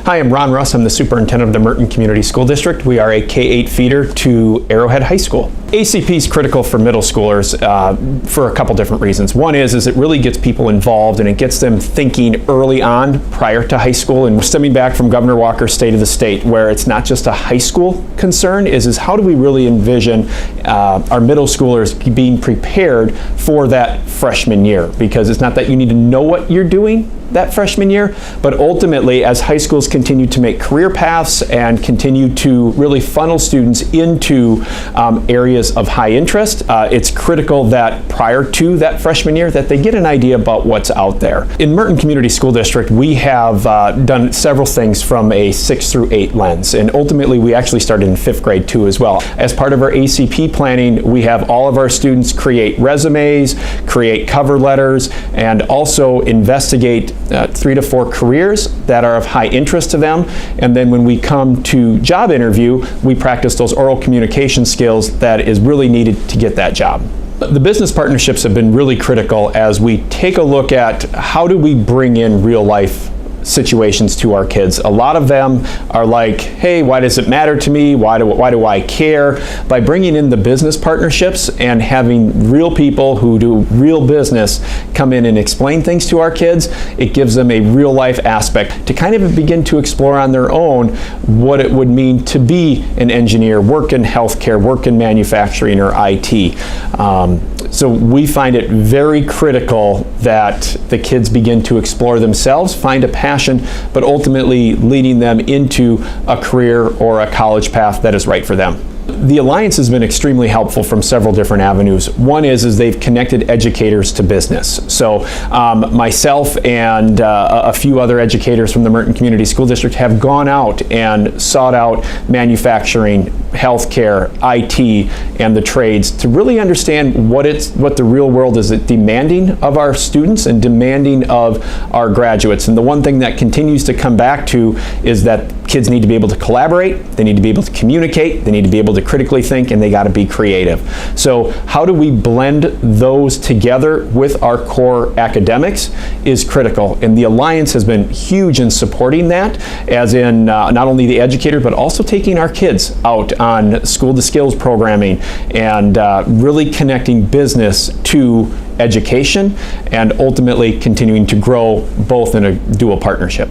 Hi, I'm Ron Russ. I'm the superintendent of the Merton Community School District. We are a K-8 feeder to Arrowhead High School. ACP is critical for middle schoolers for a couple different reasons. One is it really gets people involved and it gets them thinking early on prior to high school. And stemming back from Governor Walker's State of the State, where it's not just a high school concern, is how do we really envision our middle schoolers being prepared for that freshman year? Because it's not that you need to know what you're doing that freshman year, but ultimately as high schools continue to make career paths and continue to really funnel students into areas of high interest, it's critical that prior to that freshman year that they get an idea about what's out there. In Merton Community School District, we have done several things from a 6 through 8 lens, and ultimately we actually started in 5th grade too as well. As part of our ACP planning, we have all of our students create resumes, create cover letters, and also investigate 3 to 4 careers that are of high interest to them. And then when we come to job interview, we practice those oral communication skills that is really needed to get that job. The business partnerships have been really critical as we take a look at how do we bring in real life situations to our kids. A lot of them are like, hey, why does it matter to me? Why do I care? By bringing in the business partnerships and having real people who do real business come in and explain things to our kids, it gives them a real life aspect to kind of begin to explore on their own what it would mean to be an engineer, work in healthcare, work in manufacturing or IT. So we find it very critical that the kids begin to explore themselves, find a passion, but ultimately leading them into a career or a college path that is right for them. The Alliance has been extremely helpful from several different avenues. One is they've connected educators to business. So myself and a few other educators from the Merton Community School District have gone out and sought out manufacturing, healthcare, IT, and the trades to really understand what the real world is demanding of our students and demanding of our graduates. And the one thing that continues to come back to is that kids need to be able to collaborate, they need to be able to communicate, they need to be able to critically think, and they got to be creative. So how do we blend those together with our core academics is critical, and the Alliance has been huge in supporting that, as in not only the educator but also taking our kids out on School to Skills programming and really connecting business to education and ultimately continuing to grow both in a dual partnership.